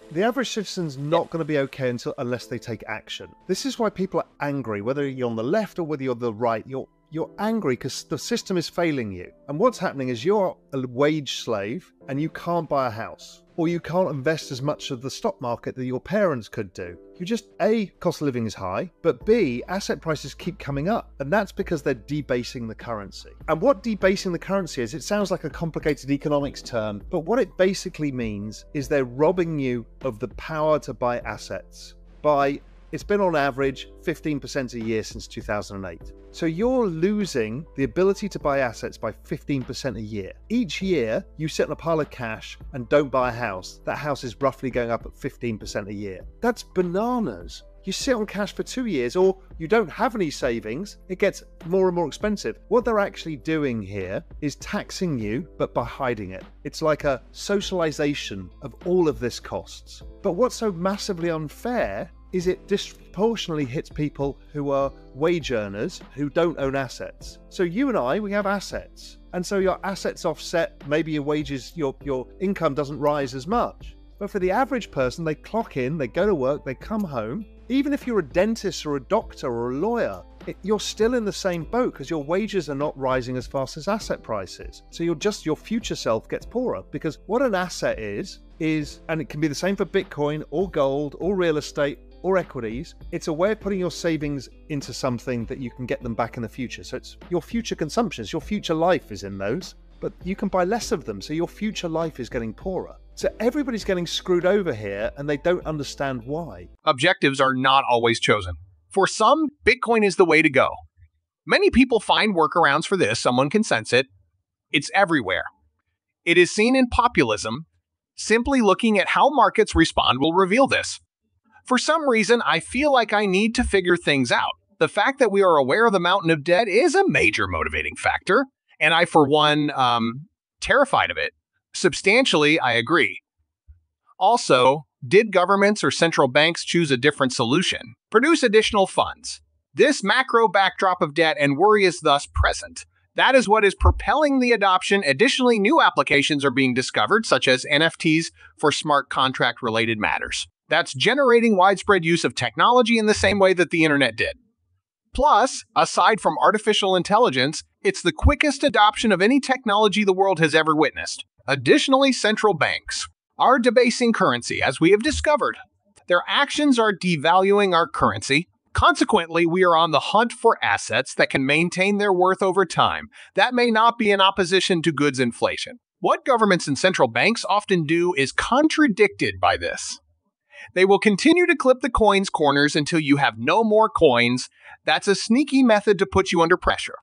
The average citizen's not going to be okay unless they take action. This is why people are angry, whether you're on the left or whether you're the right. You're angry because the system is failing you. And what's happening is you're a wage slave and you can't buy a house. Or you can't invest as much of the stock market that your parents could do. You just, A, cost of living is high, but B, asset prices keep coming up. And that's because they're debasing the currency. And what debasing the currency is, it sounds like a complicated economics term, but what it basically means is they're robbing you of the power to buy assets. It's been on average 15% a year since 2008. So you're losing the ability to buy assets by 15% a year. Each year, you sit on a pile of cash and don't buy a house. That house is roughly going up at 15% a year. That's bananas. You sit on cash for 2 years, or you don't have any savings, it gets more and more expensive. What they're actually doing here is taxing you, but by hiding it. It's like a socialization of all of this costs. But what's so massively unfair is it disproportionately hits people who are wage earners who don't own assets. So you and I, we have assets. And so your assets offset, maybe your wages, your income doesn't rise as much. But for the average person, they clock in, they go to work, they come home. Even if you're a dentist or a doctor or a lawyer, you're still in the same boat because your wages are not rising as fast as asset prices. So your future self gets poorer, because what an asset is, and it can be the same for Bitcoin or gold or real estate or equities, it's a way of putting your savings into something that you can get them back in the future. So it's your future consumptions, your future life is in those, but you can buy less of them, so your future life is getting poorer. So everybody's getting screwed over here, and they don't understand why. Objectives are not always chosen. For some, Bitcoin is the way to go. Many people find workarounds for this. Someone can sense it. It's everywhere. It is seen in populism. Simply looking at how markets respond will reveal this. For some reason, I feel like I need to figure things out. The fact that we are aware of the mountain of debt is a major motivating factor, and I, for one, terrified of it. Substantially, I agree. Also, did governments or central banks choose a different solution? Produce additional funds. This macro backdrop of debt and worry is thus present. That is what is propelling the adoption. Additionally, new applications are being discovered, such as NFTs for smart contract-related matters. That's generating widespread use of technology in the same way that the internet did. Plus, aside from artificial intelligence, it's the quickest adoption of any technology the world has ever witnessed. Additionally, central banks are debasing currency, as we have discovered. Their actions are devaluing our currency. Consequently, we are on the hunt for assets that can maintain their worth over time. That may not be in opposition to goods inflation. What governments and central banks often do is contradicted by this. They will continue to clip the coin's corners until you have no more coins. That's a sneaky method to put you under pressure.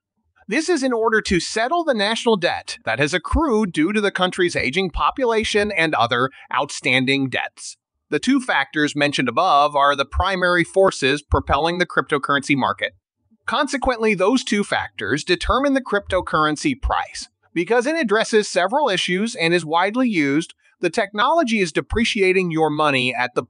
This is in order to settle the national debt that has accrued due to the country's aging population and other outstanding debts. The two factors mentioned above are the primary forces propelling the cryptocurrency market. Consequently, those two factors determine the cryptocurrency price. Because it addresses several issues and is widely used, the technology is depreciating your money at the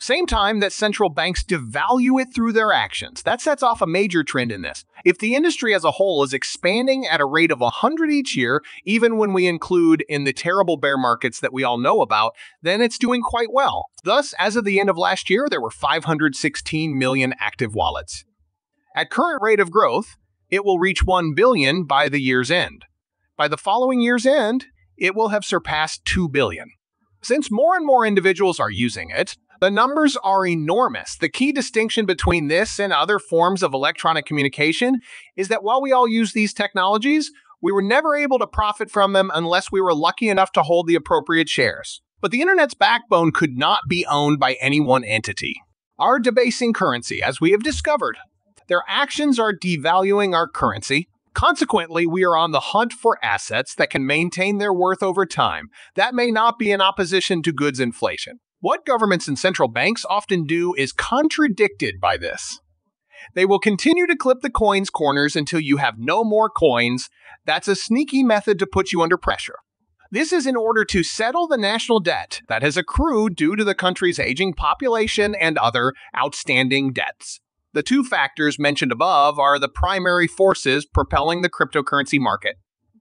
same time that central banks devalue it through their actions. That sets off a major trend in this. If the industry as a whole is expanding at a rate of 100 each year, even when we include in the terrible bear markets that we all know about, then it's doing quite well. Thus, as of the end of last year, there were 516 million active wallets. At current rate of growth, it will reach 1 billion by the year's end. By the following year's end, it will have surpassed 2 billion. Since more and more individuals are using it, the numbers are enormous. The key distinction between this and other forms of electronic communication is that while we all use these technologies, we were never able to profit from them unless we were lucky enough to hold the appropriate shares. But the internet's backbone could not be owned by any one entity. Our debasing currency, as we have discovered, their actions are devaluing our currency. Consequently, we are on the hunt for assets that can maintain their worth over time. That may not be in opposition to goods inflation. What governments and central banks often do is contradicted by this. They will continue to clip the coin's corners until you have no more coins. That's a sneaky method to put you under pressure. This is in order to settle the national debt that has accrued due to the country's aging population and other outstanding debts. The two factors mentioned above are the primary forces propelling the cryptocurrency market.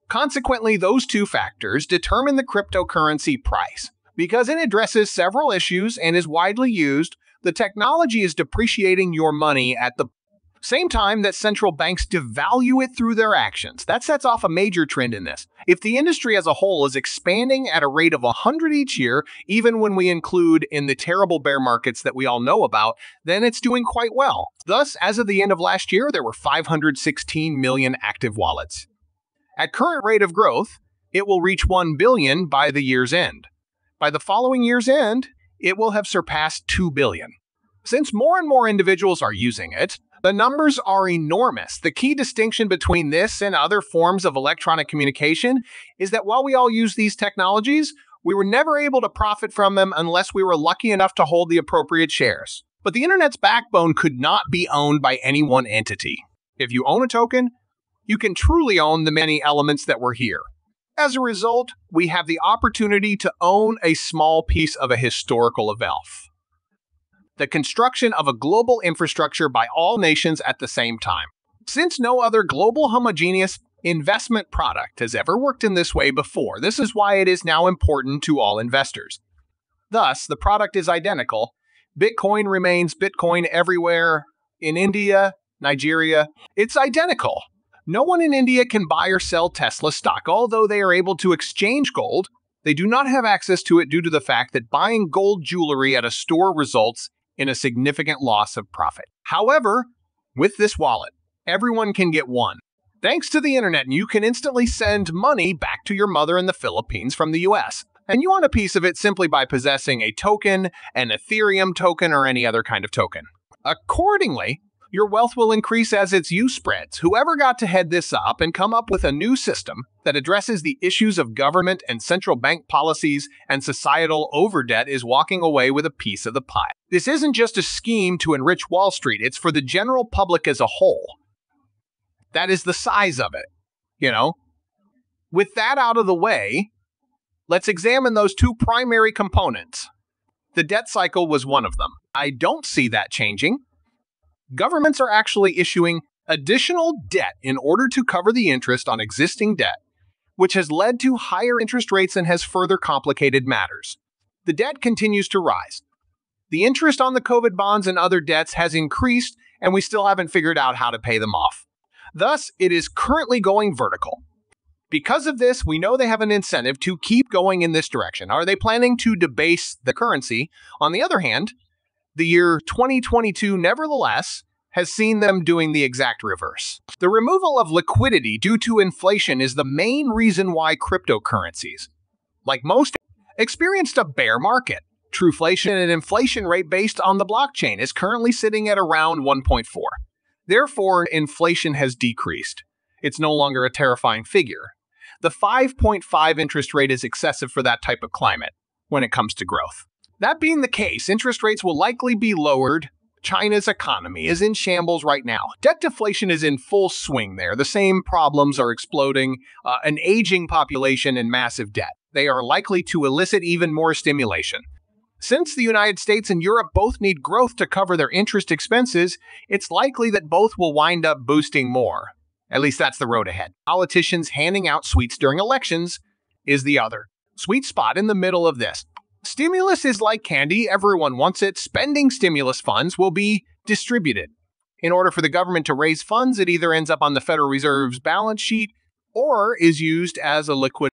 Consequently, those two factors determine the cryptocurrency price. Because it addresses several issues and is widely used, the technology is depreciating your money at the same time that central banks devalue it through their actions. That sets off a major trend in this. If the industry as a whole is expanding at a rate of 100 each year, even when we include in the terrible bear markets that we all know about, then it's doing quite well. Thus, as of the end of last year, there were 516 million active wallets. At current rate of growth, it will reach 1 billion by the year's end. By the following year's end, it will have surpassed 2 billion. Since more and more individuals are using it, the numbers are enormous. The key distinction between this and other forms of electronic communication is that while we all use these technologies, we were never able to profit from them unless we were lucky enough to hold the appropriate shares. But the internet's backbone could not be owned by any one entity. If you own a token, you can truly own the many elements that were here. As a result, we have the opportunity to own a small piece of a historical event. The construction of a global infrastructure by all nations at the same time. Since no other global homogeneous investment product has ever worked in this way before, this is why it is now important to all investors. Thus, the product is identical. Bitcoin remains Bitcoin everywhere. In India, Nigeria, it's identical. No one in India can buy or sell Tesla stock, although they are able to exchange gold. They do not have access to it due to the fact that buying gold jewelry at a store results in a significant loss of profit. However, with this wallet, everyone can get one. Thanks to the internet, you can instantly send money back to your mother in the Philippines from the US. And you want a piece of it simply by possessing a token, an Ethereum token, or any other kind of token. Accordingly, your wealth will increase as its use spreads. Whoever got to head this up and come up with a new system that addresses the issues of government and central bank policies and societal overdebt is walking away with a piece of the pie. This isn't just a scheme to enrich Wall Street, it's for the general public as a whole. That is the size of it, With that out of the way, let's examine those two primary components. The debt cycle was one of them. I don't see that changing. Governments are actually issuing additional debt in order to cover the interest on existing debt, which has led to higher interest rates and has further complicated matters. The debt continues to rise. The interest on the COVID bonds and other debts has increased, and we still haven't figured out how to pay them off. Thus, it is currently going vertical. Because of this, we know they have an incentive to keep going in this direction. Are they planning to debase the currency? On the other hand, the year 2022, nevertheless, has seen them doing the exact reverse. The removal of liquidity due to inflation is the main reason why cryptocurrencies, like most, experienced a bear market. Trueflation, an inflation rate based on the blockchain, is currently sitting at around 1.4. Therefore, inflation has decreased. It's no longer a terrifying figure. The 5.5 interest rate is excessive for that type of climate when it comes to growth. That being the case, interest rates will likely be lowered. China's economy is in shambles right now. Debt deflation is in full swing there. The same problems are exploding, an aging population and massive debt. They are likely to elicit even more stimulation. Since the United States and Europe both need growth to cover their interest expenses, it's likely that both will wind up boosting more. At least that's the road ahead. Politicians handing out sweets during elections is the other sweet spot in the middle of this. Stimulus is like candy. Everyone wants it. Spending stimulus funds will be distributed. In order for the government to raise funds, it either ends up on the Federal Reserve's balance sheet or is used as a liquid.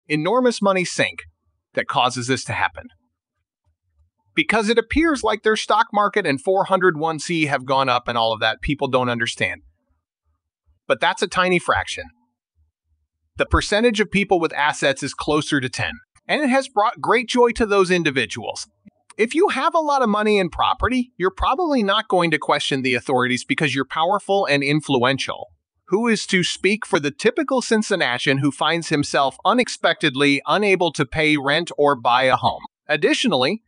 Enormous money sink that causes this to happen. Because it appears like their stock market and 401c have gone up and all of that, people don't understand. But that's a tiny fraction. The percentage of people with assets is closer to 10, and it has brought great joy to those individuals. If you have a lot of money and property, you're probably not going to question the authorities because you're powerful and influential. Who is to speak for the typical Cincinnatian who finds himself unexpectedly unable to pay rent or buy a home? Additionally,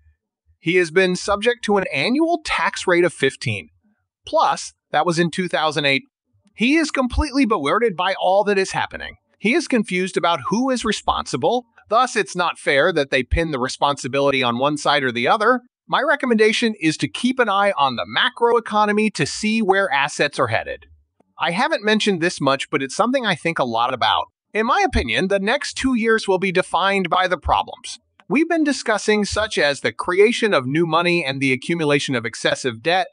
He has been subject to an annual tax rate of 15. Plus, that was in 2008. He is completely bewildered by all that is happening. He is confused about who is responsible. Thus, it's not fair that they pin the responsibility on one side or the other. My recommendation is to keep an eye on the macroeconomy to see where assets are headed. I haven't mentioned this much, but it's something I think a lot about. In my opinion, the next 2 years will be defined by the problems we've been discussing, such as the creation of new money and the accumulation of excessive debt.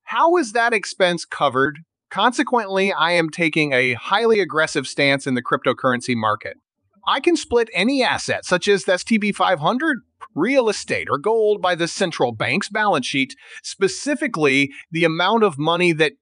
How is that expense covered? Consequently, I am taking a highly aggressive stance in the cryptocurrency market. I can split any asset, such as the S&P 500, real estate, or gold by the central bank's balance sheet, specifically the amount of money that